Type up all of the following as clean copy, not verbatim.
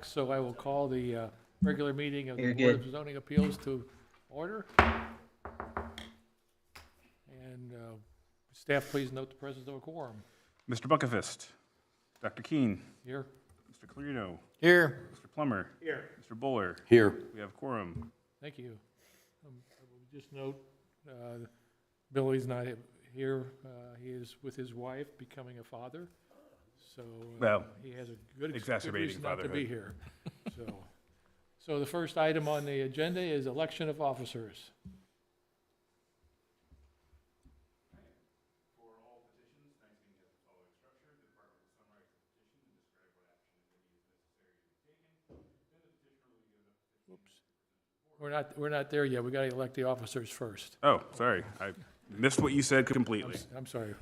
So I will call the regular meeting of the You're Board good. of Zoning Appeals to order. And staff, please note the presence of a quorum. Mr. Buckefist. Dr. Keene. Here. Mr. Clarino. Here. Mr. Plummer. Here. Mr. Buller. Here. We have quorum. Thank you. I will just note, Billy's not here. He is with his wife, becoming a father. So Well, he has a good exacerbating reason not to be fatherhood. here. So the first item on the agenda is election of officers. We're not there yet. We got to elect the officers first. Oh, sorry. I missed what you said completely. I'm sorry.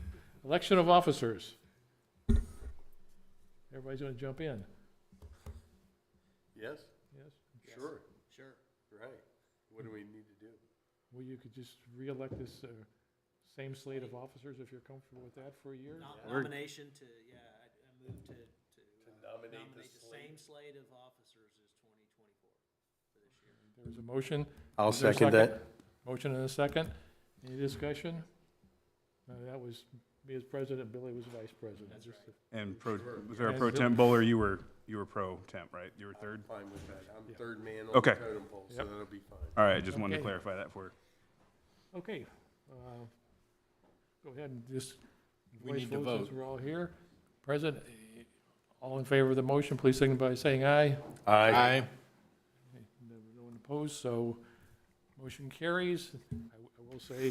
Election of officers. Everybody's going to jump in. Yes? Yes? Sure. Sure. Right. What do we need to do? Well, you could just re-elect this same slate of officers if you're comfortable with that for a year. Nomination to, I move to Nominate the nominate the slate. same slate of officers as 2024 for this year. There's a motion. I'll Is there a second that. Motion and a second. Any discussion? That was me as president, Billy was vice president. That's Just- And was there a And pro Bill- temp Buller? You were pro temp, right? You were third? Fine with that. I'm Yeah. third man on Okay. the totem pole, so Yep. that'll be fine. All right, just wanted to Okay. clarify that for. Okay. Go ahead and just. We voice need to vote since vote. we're all here. President, all in favor of the motion, please signify by saying aye. Aye. No one opposed, so motion carries. I will say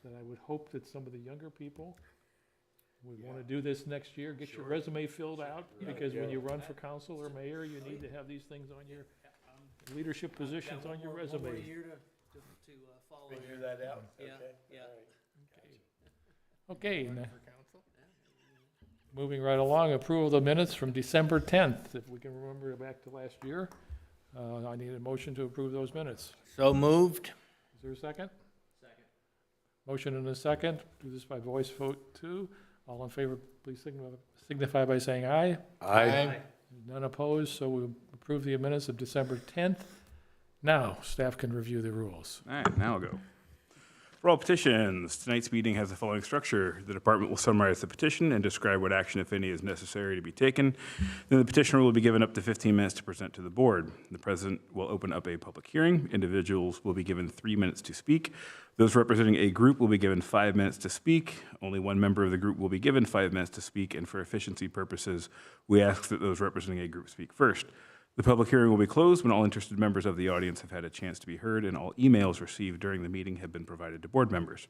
that I would hope that some of the younger people would want to do this next year. Get your resume filled out, because when you run for council or mayor, you need to have these things on your leadership positions on your One more resume. year to follow. Figure that out? Yeah, Okay. yeah. All right. Okay, moving right along, approval of the minutes from December 10th, if we can remember back to last year. I need a motion to approve those minutes. So moved. Is there a second? Second. Motion and a second. Do this by voice vote too. All in favor, please signify by saying aye. Aye. None opposed, so we approve the minutes of December 10th. Now, staff can review the rules. All right, now I'll go. For all petitions, tonight's meeting has the following structure. The department will summarize the petition and describe what action, if any, is necessary to be taken. Then the petitioner will be given up to 15 minutes to present to the board. The president will open up a public hearing. Individuals will be given 3 minutes to speak. Those representing a group will be given 5 minutes to speak. Only one member of the group will be given 5 minutes to speak, and for efficiency purposes, we ask that those representing a group speak first. The public hearing will be closed when all interested members of the audience have had a chance to be heard and all emails received during the meeting have been provided to board members.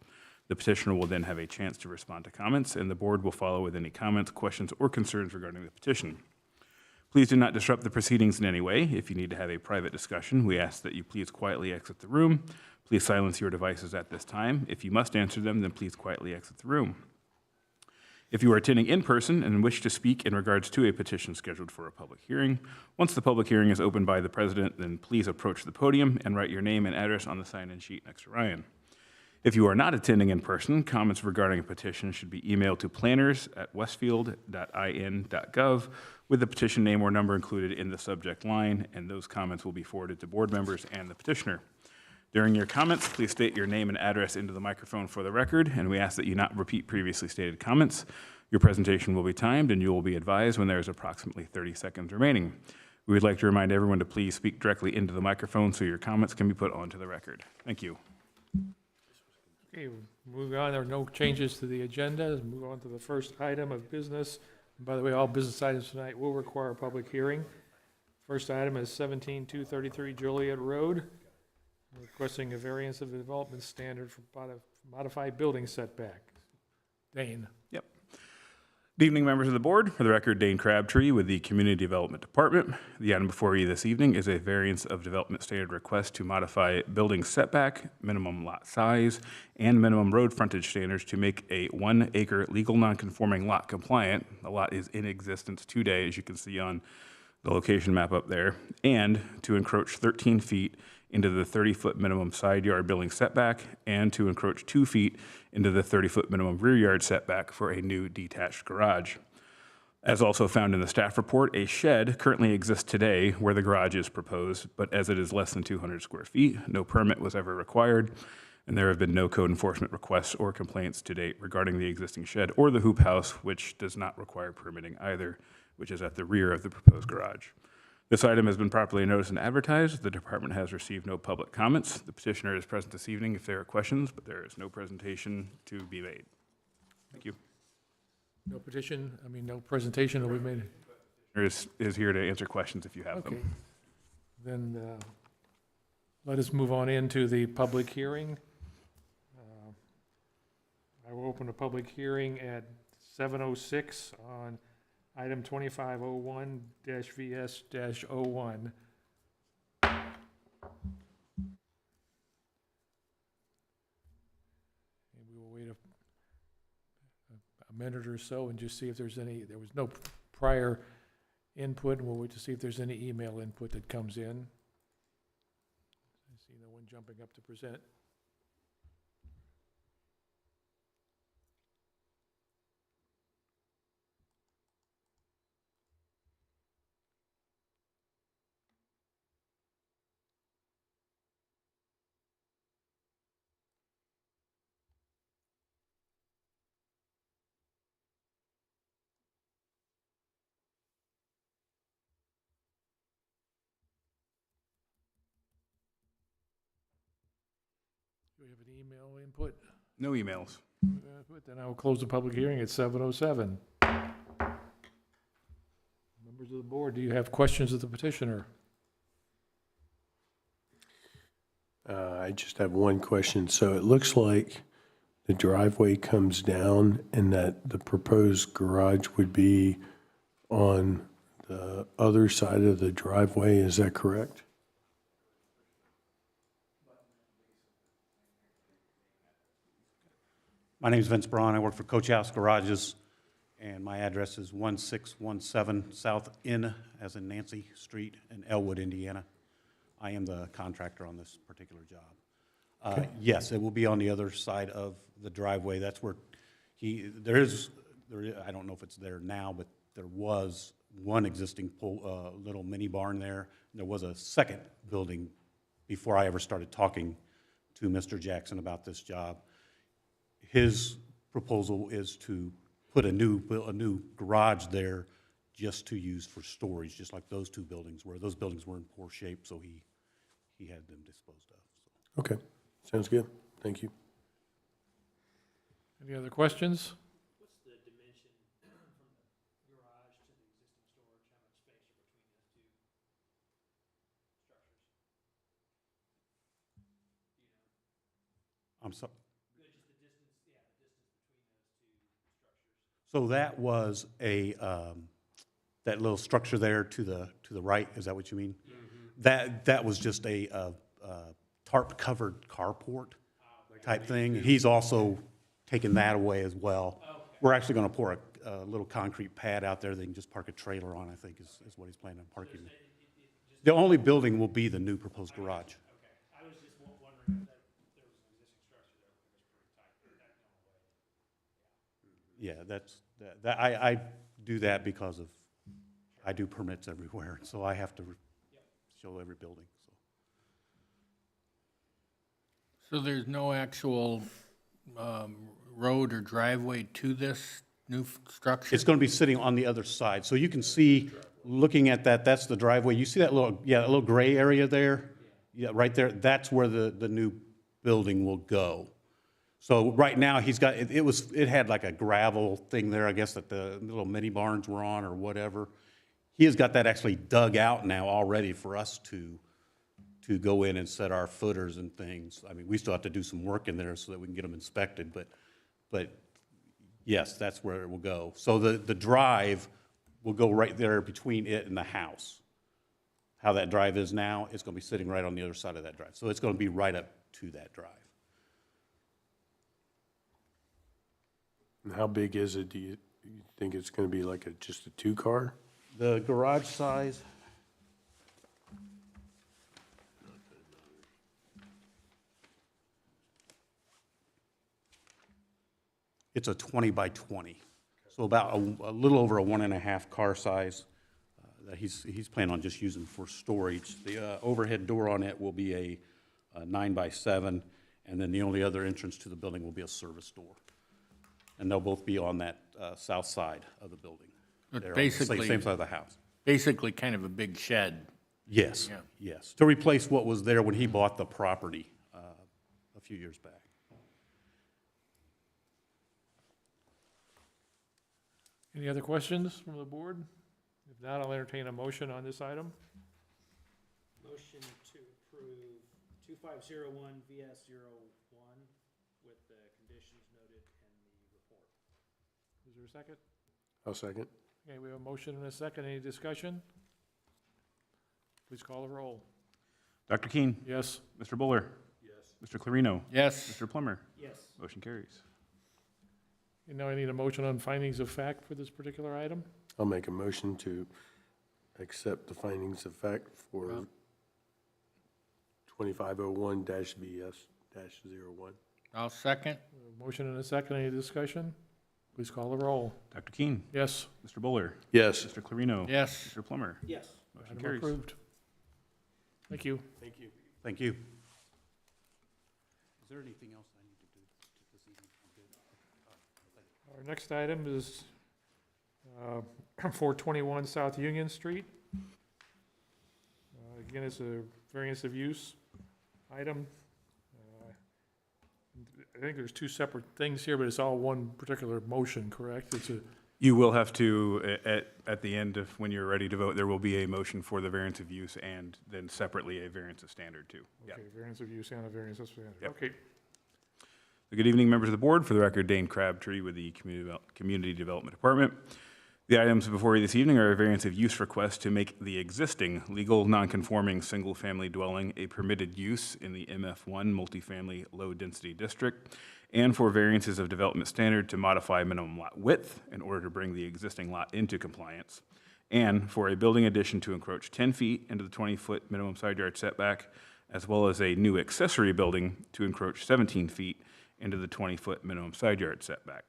The petitioner will then have a chance to respond to comments, and the board will follow with any comments, questions, or concerns regarding the petition. Please do not disrupt the proceedings in any way. If you need to have a private discussion, we ask that you please quietly exit the room. Please silence your devices at this time. If you must answer them, then please quietly exit the room. If you are attending in person and wish to speak in regards to a petition scheduled for a public hearing, once the public hearing is opened by the president, then please approach the podium and write your name and address on the sign-in sheet next to Ryan. If you are not attending in person, comments regarding a petition should be emailed to planners@westfield.in.gov with the petition name or number included in the subject line, and those comments will be forwarded to board members and the petitioner. During your comments, please state your name and address into the microphone for the record, and we ask that you not repeat previously stated comments. Your presentation will be timed, and you will be advised when there is approximately 30 seconds remaining. We would like to remind everyone to please speak directly into the microphone so your comments can be put onto the record. Thank you. Okay, moving on, there are no changes to the agenda. Let's move on to the first item of business. And by the way, all business items tonight will require a public hearing. First item is 17233 Joliet Road, requesting a variance of the development standard for modified building setback. Dane. Yep. Good evening, members of the board. For the record, Dane Crabtree with the Community Development Department. The item before you this evening is a variance of development standard request to modify building setback, minimum lot size, and minimum road frontage standards to make a 1 acre legal nonconforming lot compliant. The lot is in existence today, as you can see on the location map up there, and to encroach 13 feet into the 30-foot minimum side yard building setback, and to encroach 2 feet into the 30-foot minimum rear yard setback for a new detached garage. As also found in the staff report, a shed currently exists today where the garage is proposed, but as it is less than 200 square feet, no permit was ever required, and there have been no code enforcement requests or complaints to date regarding the existing shed or the hoop house, which does not require permitting either, which is at the rear of the proposed garage. This item has been properly noticed and advertised. The department has received no public comments. The petitioner is present this evening if there are questions, but there is no presentation to be made. Thank you. No no presentation that we made. Is here to answer questions if you have Okay. them. Then let us move on into the public hearing. I will open a public hearing at 7:06 on item 2501-VS-01. And we will wait a minute or so and just see if there's any, there was no prior input, and we'll wait to see if there's any email input that comes in. I see no one jumping up to present. Do we have an email input? No emails. Then I will close the public hearing at 7:07. Members of the board, do you have questions of the petitioner? I just have one question. So it looks like the driveway comes down and that the proposed garage would be on the other side of the driveway. Is that correct? My name is Vince Braun. I work for Coach House Garages, and my address is 1617 South N, as in Nancy Street, in Elwood, Indiana. I am the contractor on this particular job. Yes, it will be on the other side of the driveway. That's where I don't know if it's there now, but there was one existing little mini barn there. There was a second building before I ever started talking to Mr. Jackson about this job. His proposal is to put a new garage there just to use for storage, just like those two buildings were. Those buildings were in poor shape, so he had them disposed of. So. Okay, sounds good. Thank you. Any other questions? What's the dimension from the garage to the existing storage? How much space are between those two structures? Do you know? I'm sorry. Just the distance, the distance between those two structures. So that was that little structure there to the right. Is that what you mean? Mm-hmm. That was just a tarp-covered carport type thing. He's also taken that away as well. Okay. We're actually going to pour a little concrete pad out there that you can just park a trailer on, I think, is what he's planning on parking. So the only building will be the new proposed garage. Okay. I was just wondering if there was an existing structure there, because it's pretty tight. That going away. Yeah, I do that because of, I do permits everywhere, so I have to show every building. So there's no actual road or driveway to this new structure? It's going to be sitting on the other side. So you can see, looking at that, that's the driveway. You see that little gray area there? Yeah, right there. That's where the new building will go. So right now, he's got, it had like a gravel thing there, I guess, that the little mini barns were on or whatever. He has got that actually dug out now already for us to go in and set our footers and things. I mean, we still have to do some work in there so that we can get them inspected, but yes, that's where it will go. So the drive will go right there between it and the house. How that drive is now, it's going to be sitting right on the other side of that drive. So it's going to be right up to that drive. And how big is it? Do you think it's going to be like just a two-car? The garage size, it's a 20 by 20. So about a little over a 1.5 car size that he's planning on just using for storage. The overhead door on it will be a 9x7, and then the only other entrance to the building will be a service door. And they'll both be on that south side of the building. But They're on the basically- same side of the house. Basically kind of a big shed. Yes, Yeah. yes, to replace what was there when he bought the property a few years back. Any other questions from the board? If not, I'll entertain a motion on this item. Motion to approve 2501 VS01 with the conditions noted in the report. Is there a second? I'll second. Okay, we have a motion and a second. Any discussion? Please call the roll. Dr. Keen? Yes. Mr. Buller? Yes. Mr. Clarino? Yes, Mr. Plummer? Yes. Motion carries. And now I need a motion on findings of fact for this particular item. I'll make a motion to accept the findings of fact for 2501-VS-01. I'll second. We have a motion and a second. Any discussion? Please call the roll. Dr. Keen? Yes. Mr. Buller? Yes. Mr. Clarino? Yes, Mr. Plummer? Yes. Motion Item carries. approved. Thank you. Thank you. Thank you. Is there anything else I need to do this evening? Our next item is 421 South Union Street. Again, it's a variance of use item. I think there's two separate things here, but it's all one particular motion, correct? It's a, You will have to, at the end of, when you're ready to vote, there will be a motion for the variance of use and then separately a variance of standard too. Yeah. okay, variance of use and a variance of standard. Yep. Okay, Good evening, members of the board. For the record, Dane Crabtree with the Community Development Department. The items before you this evening are a variance of use request to make the existing legal non-conforming single-family dwelling a permitted use in the MF1 multifamily low-density district, and for variances of development standard to modify minimum lot width in order to bring the existing lot into compliance, and for a building addition to encroach 10 feet into the 20-foot minimum side yard setback, as well as a new accessory building to encroach 17 feet into the 20-foot minimum side yard setback.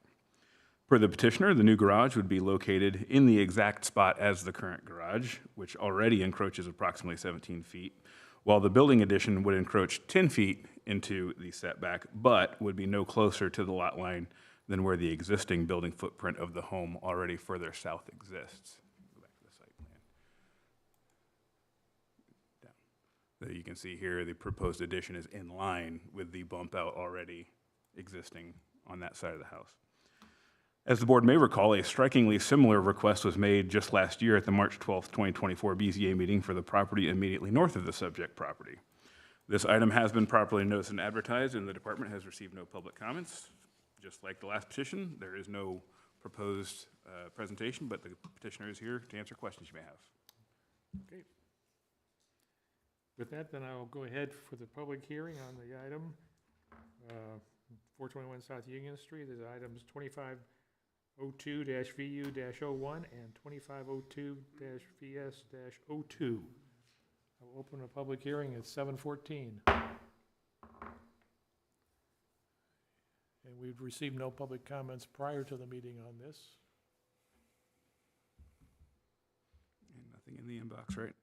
Per the petitioner, the new garage would be located in the exact spot as the current garage, which already encroaches approximately 17 feet, while the building addition would encroach 10 feet into the setback, but would be no closer to the lot line than where the existing building footprint of the home already further south exists. Go back to the site plan. Down. So you can see here, the proposed addition is in line with the bump out already existing on that side of the house. As the board may recall, a strikingly similar request was made just last year at the March 12th, 2024 BZA meeting for the property immediately north of the subject property. This item has been properly noticed and advertised, and the department has received no public comments. Just like the last petition, there is no proposed presentation, but the petitioner is here to answer questions you may have. okay. With that, then I will go ahead for the public hearing on the item. 421 South Union Street, there's items 2502-VU-01 and 2502-VS-02. I will open a public hearing at 7:14. And we've received no public comments prior to the meeting on this. And nothing in the inbox, right?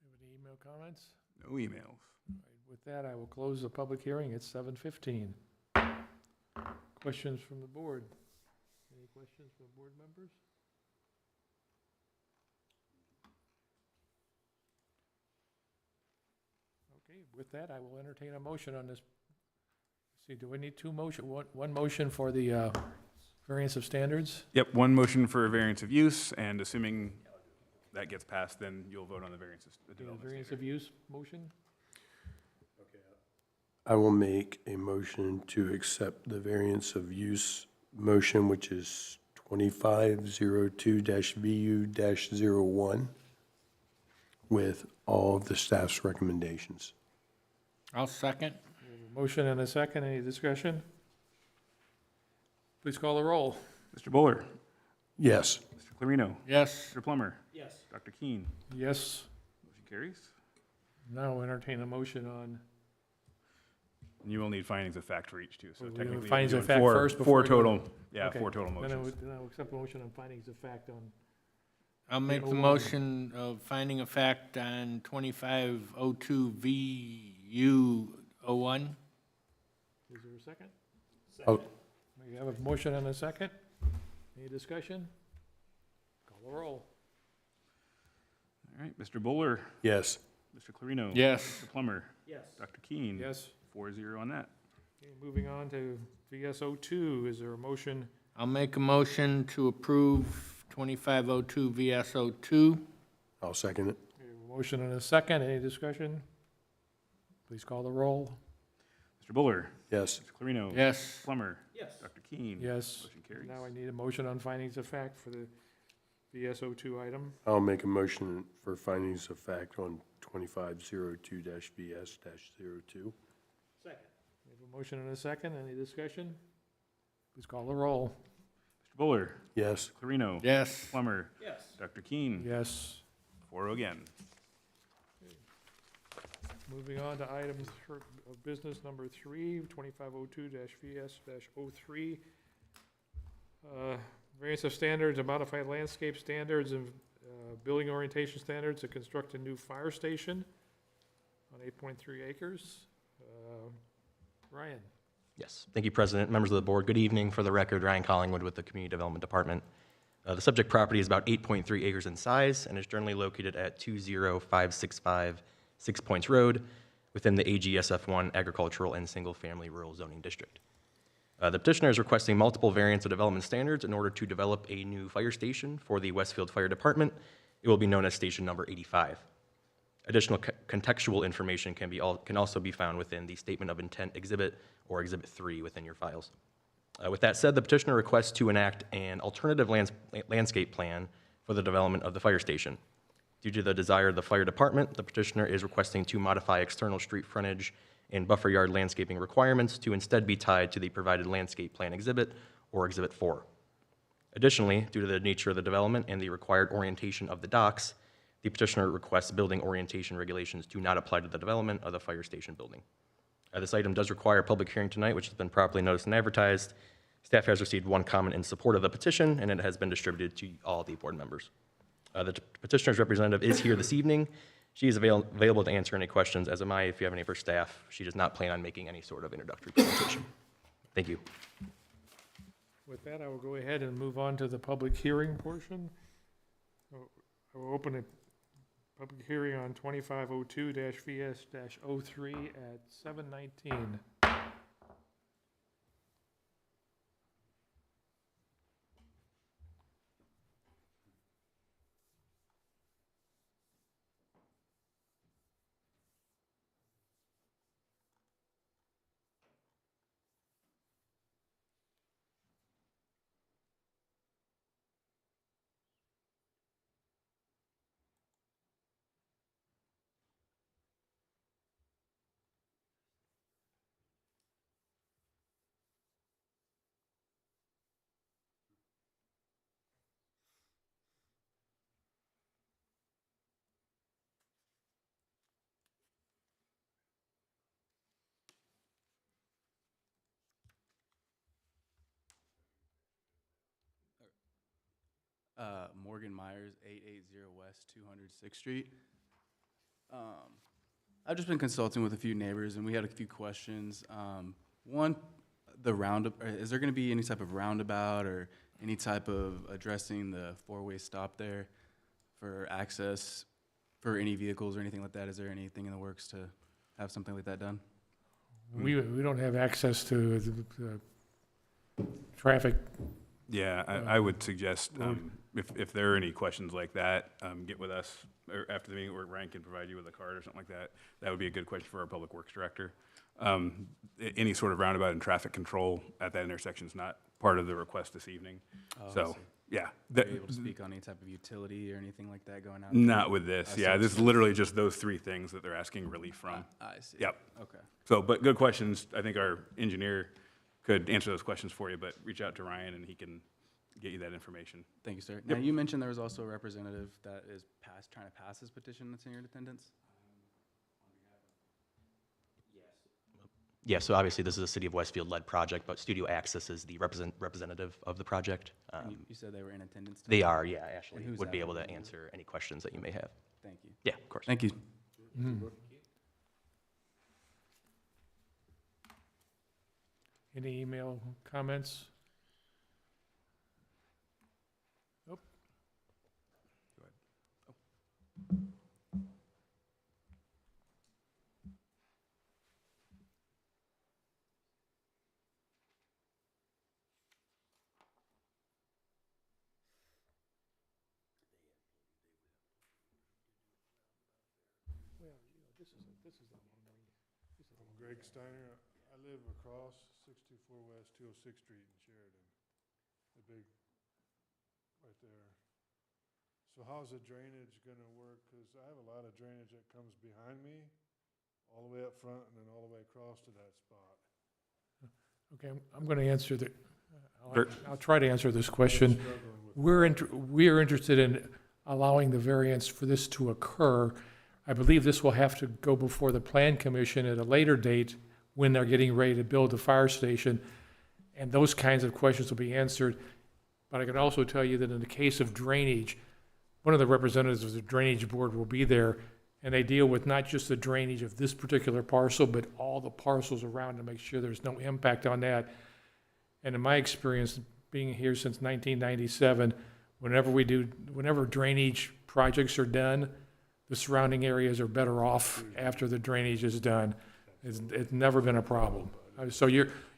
Have any email comments? No emails. All right, with that, I will close the public hearing at 7:15. Questions from the board? Any questions from board members? Okay, with that, I will entertain a motion on this. See, do we need two motion, one motion for the variance of standards? Yep, one motion for a variance of use, and assuming that gets passed, then you'll vote on the variances, the Okay, development variance standard. of use motion? I will make a motion to accept the variance of use motion, which is 2502-VU-01, with all of the staff's recommendations. I'll second. We have a motion and a second. Any discussion? Please call the roll. Mr. Buller, Yes. Mr. Clarino, Yes. Mr. Plummer, Yes. Dr. Keen. Yes. Motion carries. Now entertain a motion on, And you will need findings of fact for each too, so We'll do technically. you'll be findings of doing fact four- first before Four we go- total, yeah, Okay. four total then I motions. would, then I will accept the motion on findings of fact on, I'll make the 01. motion of finding a fact on 2502 VU01. is there a second? Oh, We have a motion and a second. Any discussion? Call the roll. All right, Mr. Buller, yes. Mr. Clarino. Yes. Mr. Plummer, Yes. Dr. Keen. Yes. 4-0 on that. Okay, moving on to VSO2, is there a motion? I'll make a motion to approve 2502 VSO2. I'll second it. We have a motion and a second. Any discussion? Please call the roll. Mr. Buller, Yes. Mr. Clarino. Yes. Plummer, Yes. Dr. Keen. Yes. Motion carries. Now I need a motion on findings of fact for the VSO2 item. I'll make a motion for findings of fact on 2502-VS-02. Second. We have a motion and a second. Any discussion? Please call the roll. Mr. Buller, Yes. Clarino. Yes. Plummer, Yes. Dr. Keen. Yes. 4-0 again. Moving on to item of business number 3, 2502-VS-03. Variance of standards and modified landscape standards and building orientation standards to construct a new fire station on 8.3 acres. Ryan? Yes, thank you, President, members of the board. Good evening. For the record, Ryan Collingwood with the Community Development Department. The subject property is about 8.3 acres in size and is generally located at 20565 Six Points Road within the AGSF1 Agricultural and Single Family Rural Zoning District. The petitioner is requesting multiple variants of development standards in order to develop a new fire station for the Westfield Fire Department. It will be known as station number 85. Additional contextual information can also be found within the Statement of Intent Exhibit or Exhibit 3 within your files. With that said, the petitioner requests to enact an alternative landscape plan for the development of the fire station. Due to the desire of the fire department, the petitioner is requesting to modify external street frontage and buffer yard landscaping requirements to instead be tied to the provided landscape plan exhibit or Exhibit 4. Additionally, due to the nature of the development and the required orientation of the docks, the petitioner requests building orientation regulations do not apply to the development of the fire station building. This item does require a public hearing tonight, which has been properly noticed and advertised. Staff has received one comment in support of the petition, and it has been distributed to all the board members. The petitioner's representative is here this evening. She is available to answer any questions, as am I if you have any for staff. She does not plan on making any sort of introductory presentation. Thank you. With that, I will go ahead and move on to the public hearing portion. I will open a public hearing on 2502-VS-03 at 7:19. Morgan Myers, 880 West 206th Street. I've just been consulting with a few neighbors, and we had a few questions. One, the roundabout, is there going to be any type of roundabout or any type of addressing the four-way stop there for access for any vehicles or anything like that? Is there anything in the works to have something like that done? We don't have access to the traffic Yeah, I would suggest, if there are any questions like that, get with us, or after the meeting, or Ryan can provide you with a card or something like that. That would be a good question for our Public Works Director. Any sort of roundabout and traffic control at that intersection is not part of the request this evening. So, yeah. Are you able to speak on any type of utility or anything like that going out? Not with this, I see yeah, what this is you're literally just those three things that they're asking relief from. I see. Yep. Okay. So, but good questions. I think our engineer could answer those questions for you, but reach out to Ryan and he can get you that information. Thank you, sir. Now, you mentioned there was also a representative that is trying to pass this petition that's in your attendance? Yeah, so obviously this is a City of Westfield-led project, but Studio Access is the representative of the project. And you said they were in attendance? They are, yeah, Ashley who's would be that able to representative? answer any questions that you may have. Thank you. Yeah, of course. Thank you. Any email comments? Nope. Greg Steiner, I live across 624 West 206th Street in Sheridan. The big, right there. So how's the drainage gonna work? Because I have a lot of drainage that comes behind me, all the way up front and then all the way across to that spot. Okay, I'm going to answer the, Sure. I'll try to answer this question. We're interested in allowing the variance for this to occur. I believe this will have to go before the Plan Commission at a later date when they're getting ready to build the fire station, and those kinds of questions will be answered. But I can also tell you that in the case of drainage, one of the representatives of the Drainage Board will be there, and they deal with not just the drainage of this particular parcel, but all the parcels around to make sure there's no impact on that. And in my experience, being here since 1997, whenever drainage projects are done, the surrounding areas are better off after the drainage is done. It's never been a problem. So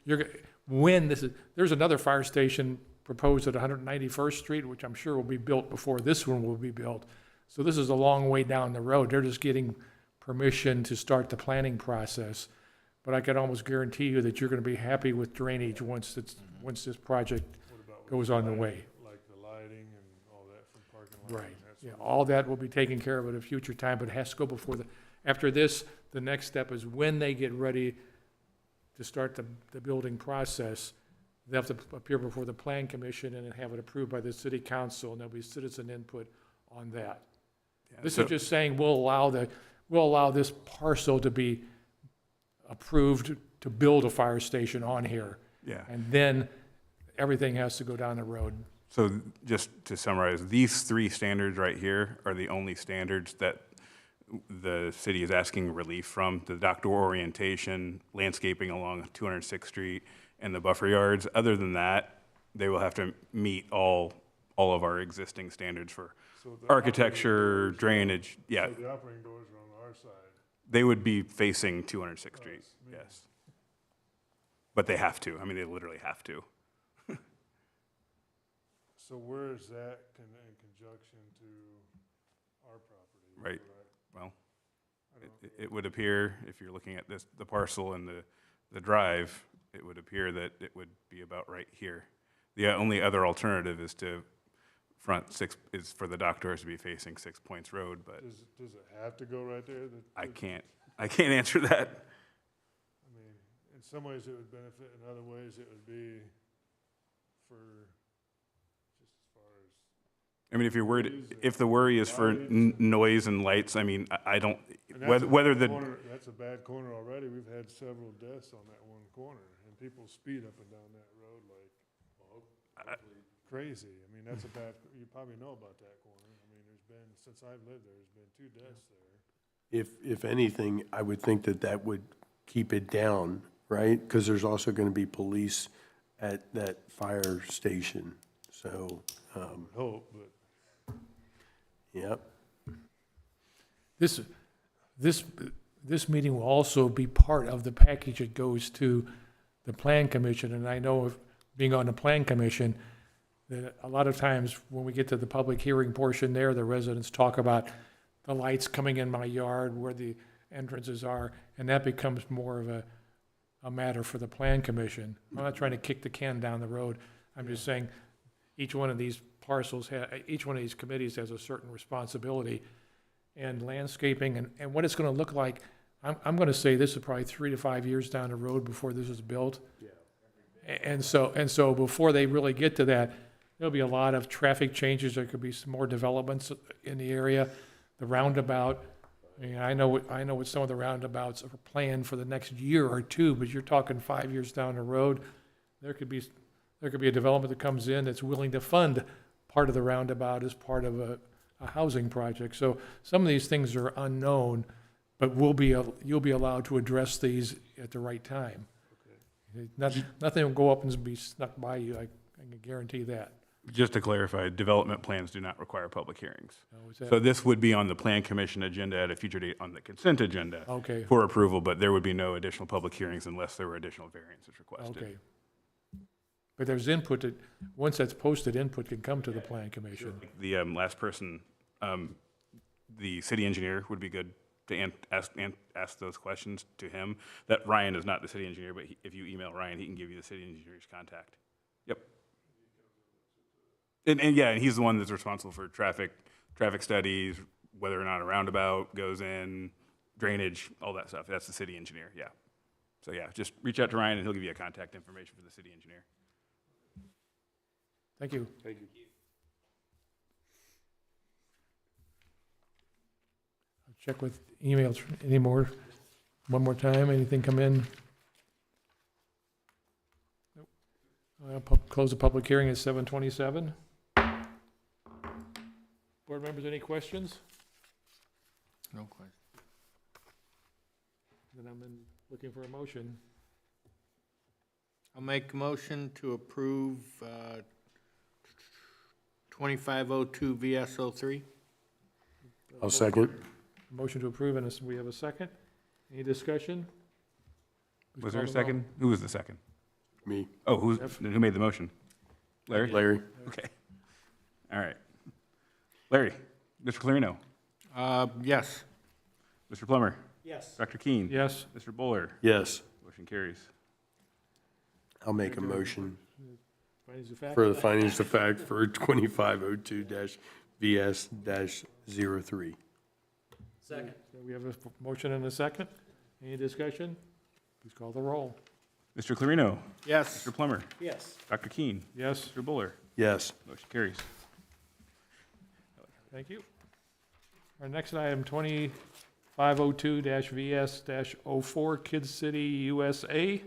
there's another fire station proposed at 191st Street, which I'm sure will be built before this one will be built. So this is a long way down the road. They're just getting permission to start the planning process. But I can almost guarantee you that you're going to be happy with drainage once this project goes on the way. Like the lighting and all that from parking lot. Right. Yeah, all that will be taken care of at a future time, but it has to go before after this, the next step is when they get ready to start the building process, they have to appear before the Plan Commission and have it approved by the City Council, and there'll be citizen input on that. Yeah, This so- is just saying we'll allow this parcel to be approved to build a fire station on here. Yeah. And then everything has to go down the road. So just to summarize, these three standards right here are the only standards that the city is asking relief from: the outdoor orientation, landscaping along 206th Street, and the buffer yards. Other than that, they will have to meet all of our existing standards for So the architecture, operating doors- drainage. Yeah, So the operating doors are on our side. they would be facing 206th Street, yes. But they have to. I mean, they literally have to. So where is that in conjunction to our property? Right. Well, I don't- it would appear, if you're looking at this, the parcel and the drive, it would appear that it would be about right here. The only other alternative is is for the dock doors to be facing 6 Points Road, but Does it have to go right there? I can't answer that. I mean, in some ways it would benefit, in other ways it would be for, just as far as, I mean, if the worry is for noise and lights, I mean, I don't, and that's a whether bad the, corner- That's a bad corner already. We've had several deaths on that one corner, and people speed up and down that road like, well, hopefully crazy. I mean, that's a bad, you probably know about that corner. I mean, since I've lived there, there's been 2 deaths there. If anything, I would think that would keep it down, right? Because there's also going to be police at that fire station. So, Hope, but yep. This meeting will also be part of the package that goes to the Plan Commission, and I know of being on the Plan Commission, that a lot of times when we get to the public hearing portion there, the residents talk about the lights coming in my yard, where the entrances are, and that becomes more of a matter for the plan commission. I'm not trying to kick the can down the road. I'm just saying, each one of these parcels, each one of these committees has a certain responsibility. And landscaping and what it's gonna look like, I'm gonna say this is probably 3 to 5 years down the road before this is built. And so before they really get to that, there'll be a lot of traffic changes, there could be some more developments in the area. The roundabout, I mean, I know what some of the roundabouts are planned for the next year or two, but you're talking 5 years down the road. There could be a development that comes in that's willing to fund part of the roundabout as part of a housing project. So some of these things are unknown, but you'll be allowed to address these at the right time. Nothing will go up and be snuck by you, I can guarantee that. Just to clarify, development plans do not require public hearings. Oh, is that- So this would be on the plan commission agenda at a future date on the consent agenda Okay, for approval, but there would be no additional public hearings unless there were additional variances requested. okay. But there's input that, once that's posted, input can come to the plan commission. The last person, the city engineer would be good to ask those questions to him. That Ryan is not the city engineer, but if you email Ryan, he can give you the city engineer's contact. Yep. And yeah, and he's the one that's responsible for traffic studies, whether or not a roundabout goes in, drainage, all that stuff. That's the city engineer, yeah. So yeah, just reach out to Ryan and he'll give you a contact information for the city engineer. Thank you. Thank you. I'll check with emails anymore. One more time, anything come in? Nope. Close the public hearing at 7:27. Board members, any questions? No question. Then I'm looking for a motion. I'll make a motion to approve 2502 VS03. I'll second. Motion to approve, and we have a second. Any discussion? Please Was call there a the roll. second? Who was the second? Me. Oh, who made the motion? Larry? Larry? Okay. All right. Larry, Mr. Clarino, Yes. Mr. Plummer, Yes. Dr. Keen. Yes. Mr. Buller, Yes. motion carries. I'll make a motion Findings of fact? for the findings of fact for 2502-VS-03. Second. So we have a motion and a second. Any discussion? Please call the roll. Mr. Clarino, Yes. Mr. Plummer, Yes. Dr. Keen, Yes, Mr. Buller, Yes. motion carries. thank you. Our next item, 2502-VS-04, Kid City, USA.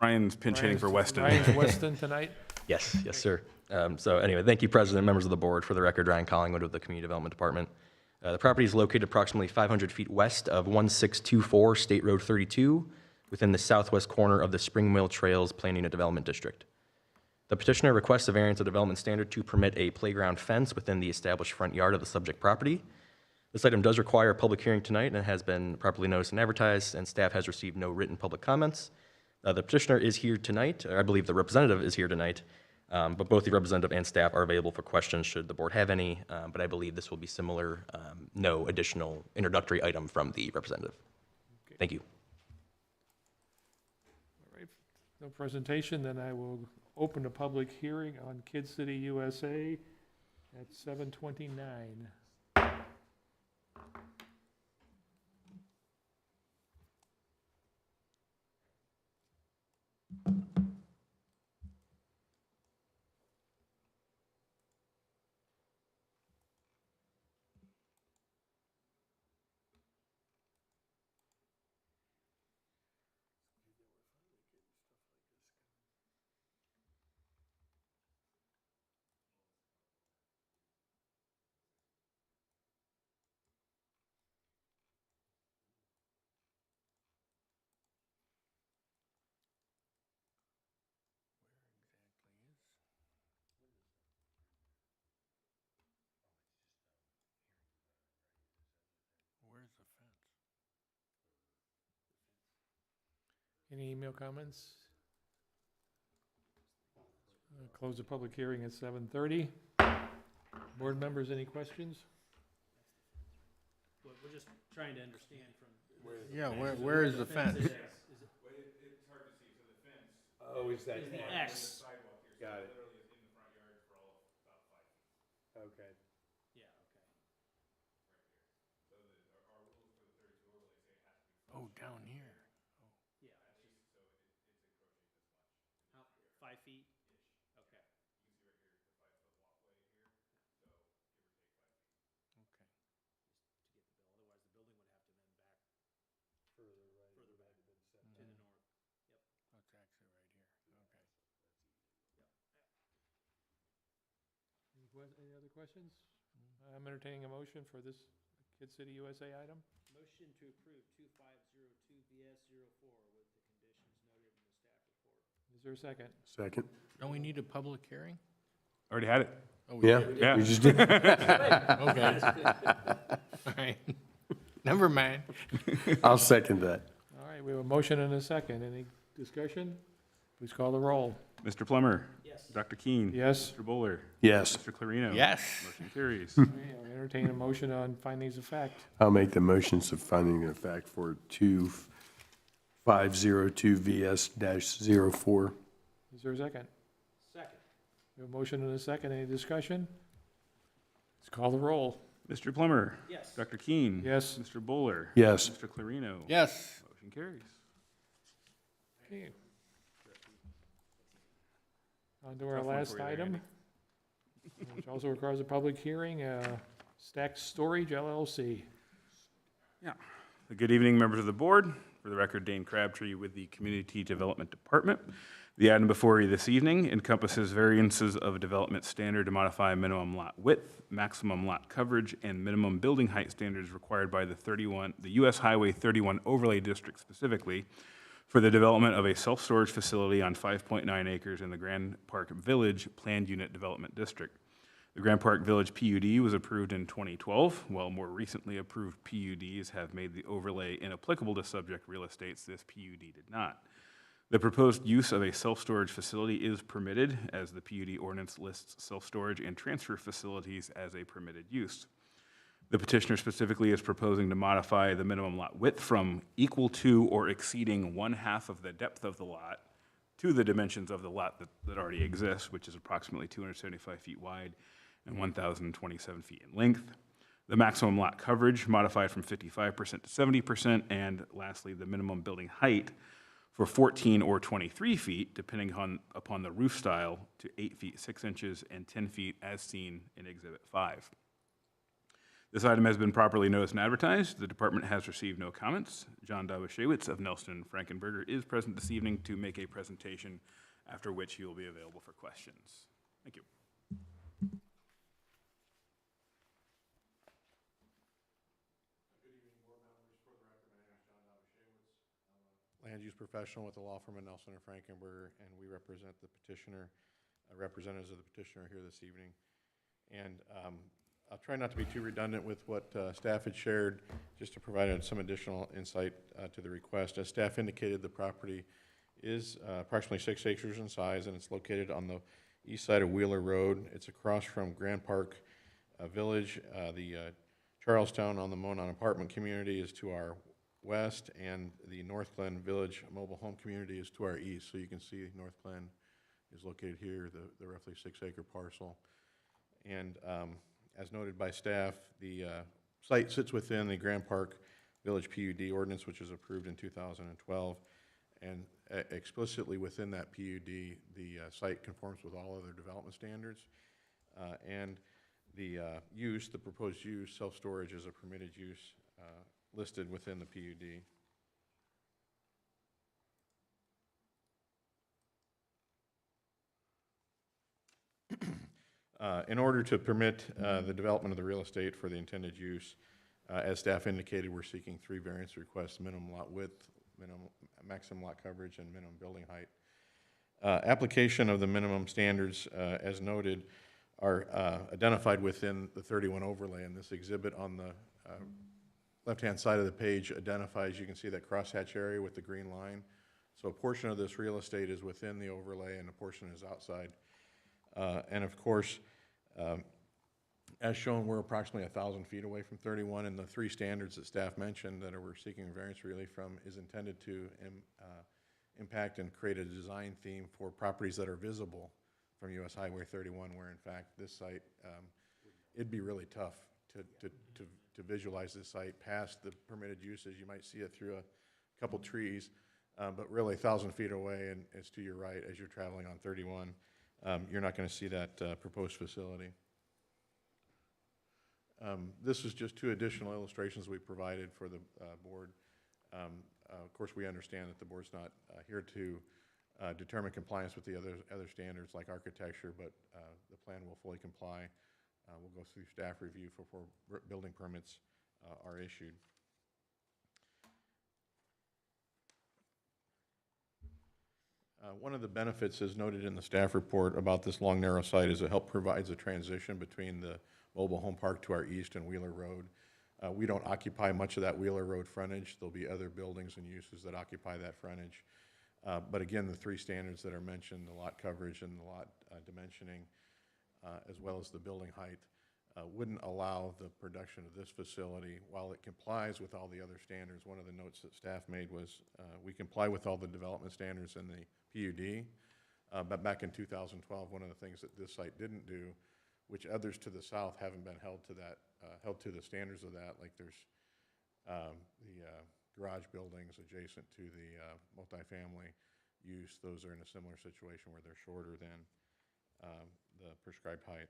Ryan's pinch hitting for Weston. Ryan's Weston tonight. Yes, yes, sir. So anyway, thank you, President, members of the board. For the record, Ryan Collingwood with the Community Development Department. The property is located approximately 500 feet west of 1624 State Road 32, within the southwest corner of the Spring Mill Trails Planning and Development District. The petitioner requests a variance of development standard to permit a playground fence within the established front yard of the subject property. This item does require a public hearing tonight and has been properly noticed and advertised, and staff has received no written public comments. The petitioner is here tonight, or I believe the representative is here tonight, but both the representative and staff are available for questions should the board have any, but I believe this will be similar, no additional introductory item from the representative. Thank you. All right, no presentation, then I will open a public hearing on Kid City, USA at 7:29. Any email comments? Close the public hearing at 7:30. Board members, any questions? We're just trying to understand from. Yeah, where is the fence? Is it- It's hard to see, so the fence. Oh, is that? Is the X, Sidewalk here, Got it. literally is in the front yard for all of about 5 feet. Okay. yeah, okay. Our rules for the 32 overlay say it has to be. Oh, down here. Yeah. At least, so it's encroaching this much. How, 5 feet? Okay. You can see right here, the 5-foot walkway here, so give or take 5 feet. Okay. To get the bill, otherwise the building would have to then back Further right. further back to the north. That's actually right here. Okay. Any other questions? I'm entertaining a motion for this Kid City USA item. Motion to approve 2502 VS04 with the conditions noted in the staff report. Is there a second? Second. Don't we need a public hearing? Already had it. Oh, we Yeah, did? Yeah. we just did. Okay. All right. Never mind. I'll second that. All right, we have a motion and a second. Any discussion? Please call the roll. Mr. Plummer. Yes. Dr. Keen. Yes? Mr. Bowler. Yes, Mr. Clarino. Yes. Motion carries. Okay, I'll entertain a motion on findings of fact. I'll make the motions of finding of fact for 2502 VS-04. Is there a second? Second. We have a motion and a second. Any discussion? Let's call the roll. Mr. Plummer. Yes. Dr. Keen. Yes? Mr. Bowler. Yes. Mr. Clarino. Yes. Motion carries. Okay. On to our Tough one last for you there, item, Andy. which also requires a public hearing, Stack Storage LLC. Good evening, members of the board. For the record, Dane Crabtree with the Community Development Department. The item before you this evening encompasses variances of a development standard to modify minimum lot width, maximum lot coverage, and minimum building height standards required by the US Highway 31 overlay district specifically for the development of a self-storage facility on 5.9 acres in the Grand Park Village Planned Unit Development District. The Grand Park Village PUD was approved in 2012, while more recently approved PUDs have made the overlay inapplicable to subject real estates. This PUD did not. The proposed use of a self-storage facility is permitted, as the PUD ordinance lists self-storage and transfer facilities as a permitted use. The petitioner specifically is proposing to modify the minimum lot width from equal to or exceeding 1/2 of the depth of the lot to the dimensions of the lot that already exists, which is approximately 275 feet wide and 1,027 feet in length. The maximum lot coverage modified from 55% to 70%, and lastly, the minimum building height for 14 or 23 feet, depending upon the roof style, to 8 feet 6 inches and 10 feet as seen in Exhibit 5. This item has been properly noticed and advertised. The department has received no comments. John Dawashewitz of Nelson Frankenberger is present this evening to make a presentation, after which he will be available for questions. Thank you. Land use professional with the law firm of Nelson and Frankenberger, and we represent the petitioner, representatives of the petitioner here this evening. And I'll try not to be too redundant with what staff had shared, just to provide some additional insight to the request. As staff indicated, the property is approximately 6 acres in size, and it's located on the east side of Wheeler Road. It's across from Grand Park Village. The Charlestown on the Monon apartment community is to our west, and the North Glen Village mobile home community is to our east. So you can see North Glen is located here, the roughly 6 acre parcel. And as noted by staff, the site sits within the Grand Park Village PUD ordinance, which was approved in 2012. And explicitly within that PUD, the site conforms with all other development standards. And the use, the proposed use, self-storage is a permitted use listed within the PUD. In order to permit the development of the real estate for the intended use, as staff indicated, we're seeking 3 variance requests: minimum lot width, maximum lot coverage, and minimum building height. Application of the minimum standards, as noted, are identified within the 31 overlay, and this exhibit on the left-hand side of the page identifies, you can see that crosshatch area with the green line. So a portion of this real estate is within the overlay and a portion is outside. And of course, as shown, we're approximately 1,000 feet away from 31, and the three standards that staff mentioned that we're seeking variance relief from is intended to impact and create a design theme for properties that are visible from US Highway 31, where in fact this site, it'd be really tough to visualize this site past the permitted uses. You might see it through a couple trees, but really 1,000 feet away, and it's to your right as you're traveling on 31. You're not going to see that proposed facility. This is just two additional illustrations we provided for the board. Of course, we understand that the board's not here to determine compliance with the other standards like architecture, but the plan will fully comply. We'll go through staff review before building permits are issued. One of the benefits, as noted in the staff report about this long, narrow site, is it provides a transition between the mobile home park to our east and Wheeler Road. We don't occupy much of that Wheeler Road frontage. There'll be other buildings and uses that occupy that frontage. But again, the three standards that are mentioned, the lot coverage and the lot dimensioning, as well as the building height, wouldn't allow the production of this facility. While it complies with all the other standards, one of the notes that staff made was we comply with all the development standards in the PUD, but back in 2012, one of the things that this site didn't do, which others to the south haven't been held to the standards of that, like there's the garage buildings adjacent to the multifamily use. Those are in a similar situation where they're shorter than the prescribed height.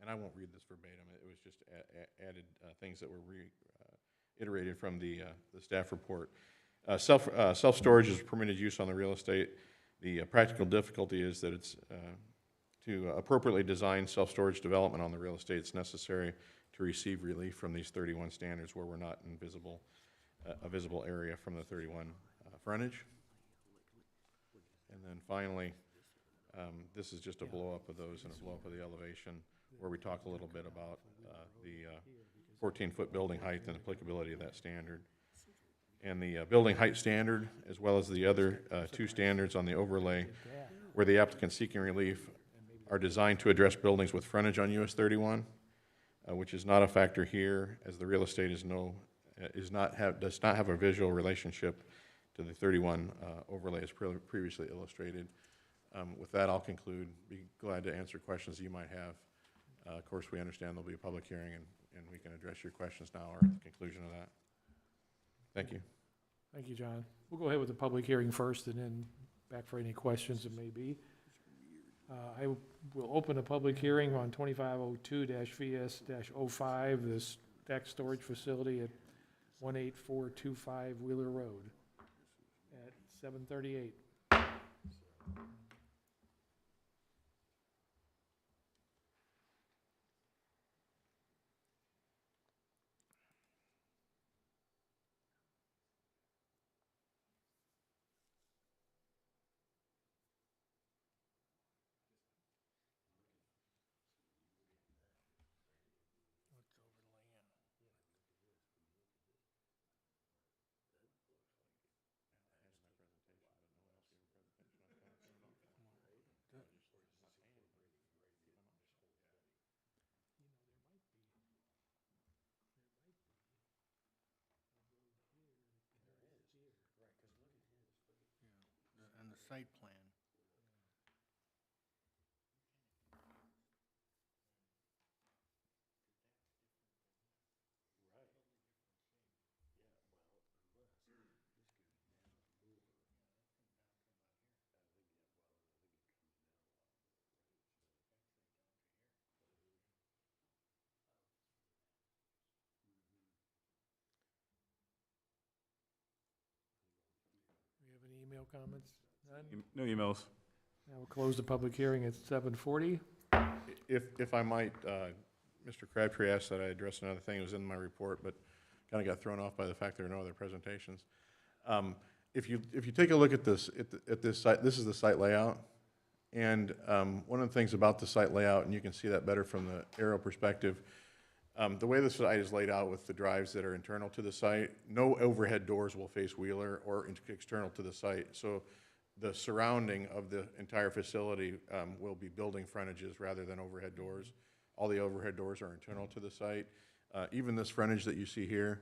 And I won't read this verbatim. It was just added things that were iterated from the staff report. Self-storage is permitted use on the real estate. The practical difficulty is that it's to appropriately design self-storage development on the real estate, it's necessary to receive relief from these 31 standards where we're not in a visible area from the 31 frontage. And then finally, this is just a blow-up of those and a blow-up of the elevation, where we talk a little bit about the 14-foot building height and applicability of that standard. And the building height standard, as well as the other two standards on the overlay, where the applicant seeking relief are designed to address buildings with frontage on US 31, which is not a factor here, as the real estate does not have a visual relationship to the 31 overlay as previously illustrated. With that, I'll conclude. Be glad to answer questions you might have. Of course, we understand there'll be a public hearing, and we can address your questions now or at the conclusion of that. Thank you. Thank you, John. We'll go ahead with the public hearing first and then back for any questions that may be. I will open a public hearing on 2502-VS-05, this stack storage facility at 18425 Wheeler Road at 7:38. And the site plan. We have any email comments? None? No emails. Now we'll close the public hearing at 7:40. If I might, Mr. Crabtree asked that I address another thing that was in my report, but kind of got thrown off by the fact there are no other presentations. If you take a look at this site, this is the site layout. And one of the things about the site layout, and you can see that better from the aerial perspective, the way the site is laid out with the drives that are internal to the site, no overhead doors will face Wheeler or external to the site. So the surrounding of the entire facility will be building frontages rather than overhead doors. All the overhead doors are internal to the site. Even this frontage that you see here,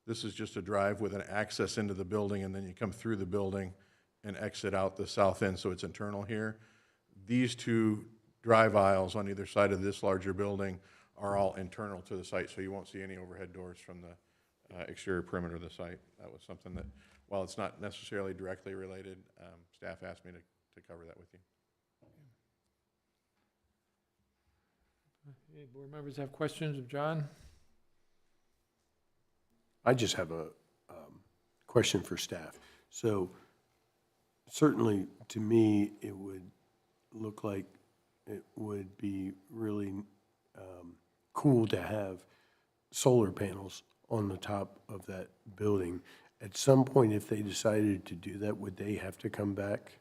this is just a drive with an access into the building, and then you come through the building and exit out the south end, so it's internal here. These two drive aisles on either side of this larger building are all internal to the site, so you won't see any overhead doors from the exterior perimeter of the site. That was something that, while it's not necessarily directly related, staff asked me to cover that with you. Any board members have questions of John? I just have a question for staff. So certainly, to me, it would look like it would be really cool to have solar panels on the top of that building. At some point, if they decided to do that, would they have to come back?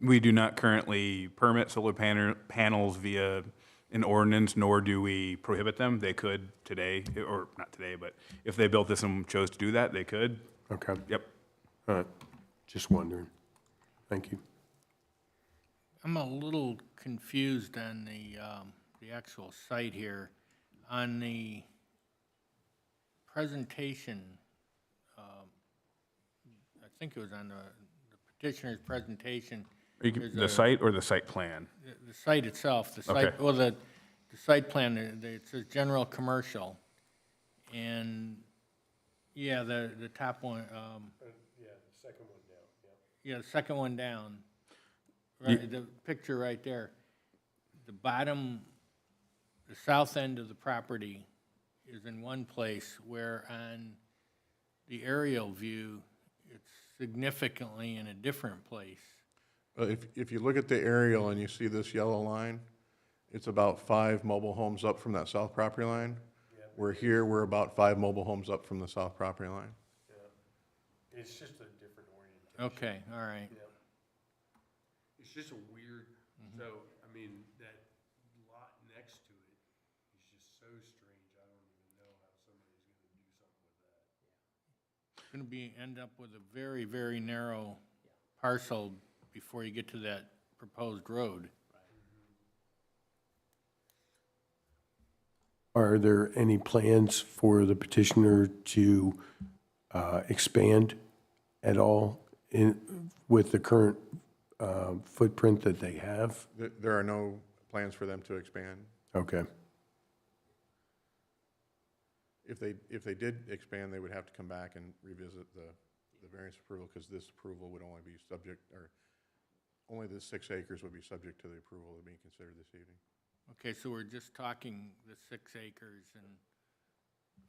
We do not currently permit solar panels via an ordinance, nor do we prohibit them. They could today, or not today, but if they built this and chose to do that, they could. Okay, Yep. all right, just wondering. Thank you. I'm a little confused on the actual site here. On the presentation, I think it was on the petitioner's presentation. There's The a- site or the site plan? The site itself, the site, Okay. well, the site plan, it says general commercial. And, yeah, the top one, Yeah, the second one down, yeah, the second one down. Right, the picture right there. The bottom, the south end of the property is in one place, where on the aerial view, it's significantly in a different place. If you look at the aerial and you see this yellow line, it's about 5 mobile homes up from that south property line. We're here, we're about 5 mobile homes up from the south property line. It's just a different orientation. Okay, all right. It's just a weird, so, I mean, that lot next to it is just so strange, I don't even know how somebody's gonna do something with that. It's gonna end up with a very, very narrow parcel before you get to that proposed road. Are there any plans for the petitioner to expand at all with the current footprint that they have? There are no plans for them to expand. Okay, If they did expand, they would have to come back and revisit the variance approval, because this approval would only be subject, or only the 6 acres would be subject to the approval of being considered this evening. Okay, so we're just talking the 6 acres, and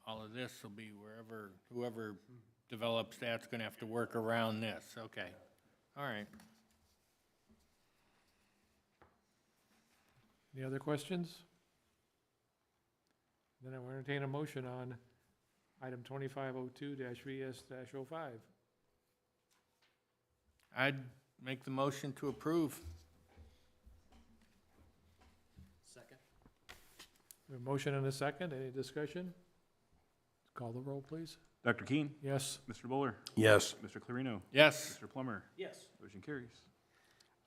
all of this will be whoever develops that's gonna have to work around this, okay. All right. Any other questions? Then I will entertain a motion on item 2502-VS-05. I'd make the motion to approve. Second. We have a motion and a second. Any discussion? Call the roll, please. Dr. Keen? Yes. Mr. Bowler? yes, Mr. Clarino? Yes. Mr. Plummer? Yes. Motion carries.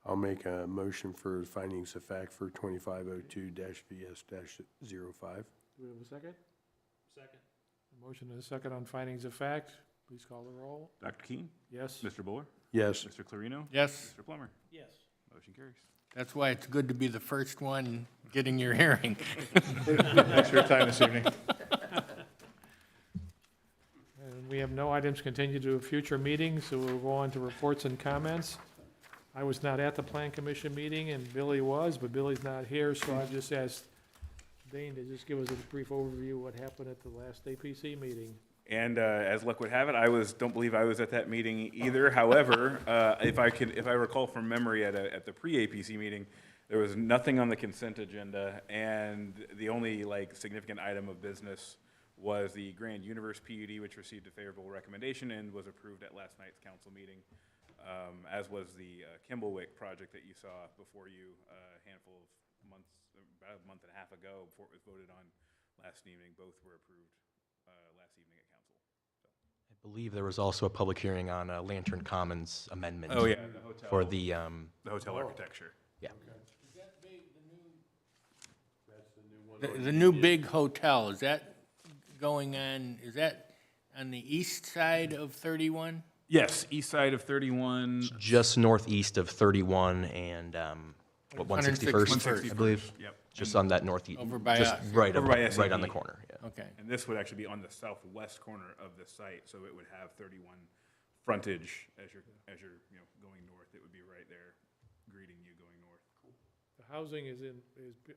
I'll make a motion for findings of fact for 2502-VS-05. Do we have a second? Second. A motion and a second on findings of fact. Please call the roll. Dr. Keen? Yes. Mr. Bowler? Yes, Mr. Clarino? Yes, Mr. Plummer? Yes. Motion carries. that's why it's good to be the first one getting your hearing. Thanks for your time this evening. And we have no items continued to a future meeting, so we'll go on to reports and comments. I was not at the Plan Commission meeting, and Billy was, but Billy's not here, so I just asked Dane to just give us a brief overview of what happened at the last APC meeting. And as luck would have it, don't believe I was at that meeting either. However, if I recall from memory at the pre-APC meeting, there was nothing on the consent agenda, and the only significant item of business was the Grand Universe PUD, which received a favorable recommendation and was approved at last night's council meeting. as was the Kimblewick project that you saw before you a handful of months, about a month and a half ago, before it was voted on last evening. Both were approved last evening at council. I believe there was also a public hearing on Lantern Commons amendment. Oh, yeah, the hotel. For the, The hotel architecture. yeah. The new big hotel, is that going on, is that on the east side of 31? Yes, east side of 31. Just northeast of 31 and, what, 161st, 161st. I believe? Yep. Just on that northeast. Over by just us. Right, Over by right on the SAP. corner, yeah. Okay. And this would actually be on the southwest corner of the site, so it would have 31 frontage as you're going north. It would be right there greeting you going north. The housing is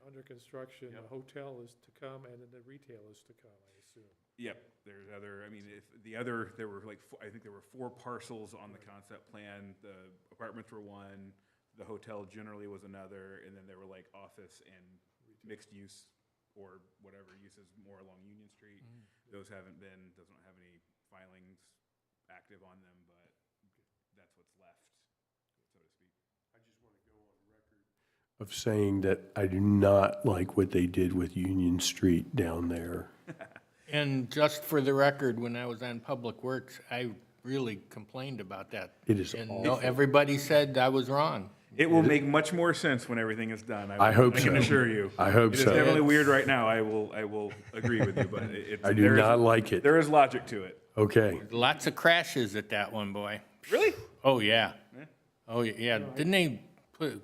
under construction, the hotel is to come, and then the retail is to come, I assume. Yep, there's other, I mean, there were like, I think there were 4 parcels on the concept plan. The apartments were one, the hotel generally was another, and then there were like office and mixed use or whatever uses more along Union Street. Those don't have any filings active on them, but that's what's left, so to speak. Of saying that I do not like what they did with Union Street down there. And just for the record, when I was on Public Works, I really complained about that. It is And awful. everybody said I was wrong. It will make much more sense when everything is done. I hope I can so. assure you. I hope It is so. definitely weird right now. I will agree with you, but it's. I do there is- not like it. There is logic to it. Okay. Lots of crashes at that one, boy. Really? Oh, yeah. Oh, yeah. Didn't they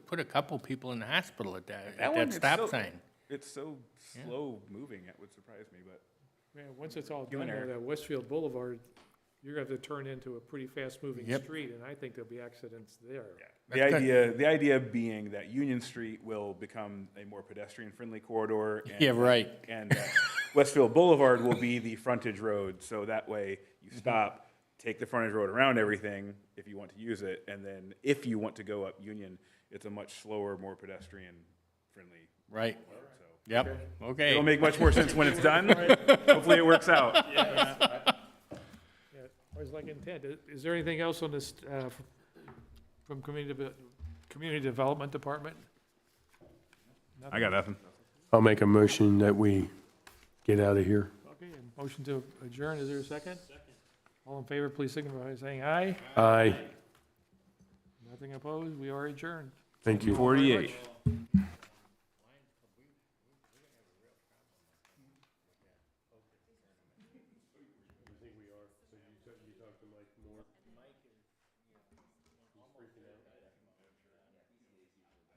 put a couple people in the hospital at one, that it's stop so- sign? It's so slow moving, it would surprise me, but. Man, once it's all You done and there, Eric. that Westfield Boulevard, you're gonna have to turn into a pretty fast-moving Yep. street, and I think there'll be accidents there. The idea being that Union Street will become a more pedestrian-friendly corridor. And, Yeah, right. And Westfield Boulevard will be the frontage road, so that way you stop, take the frontage road around everything if you want to use it, and then if you want to go up Union, it's a much slower, more pedestrian-friendly Right. road, so. Yep. Okay. It'll make much more sense when it's done. Hopefully it works out. Yeah, always like intent. Is there anything else on this, from Community Development Department? I got nothing. I'll make a motion that we get out of here. Okay, and motion to adjourn, is there a second? Second. All in favor, please signify by saying aye. Aye. Nothing opposed, we are adjourned. Thank you. 48.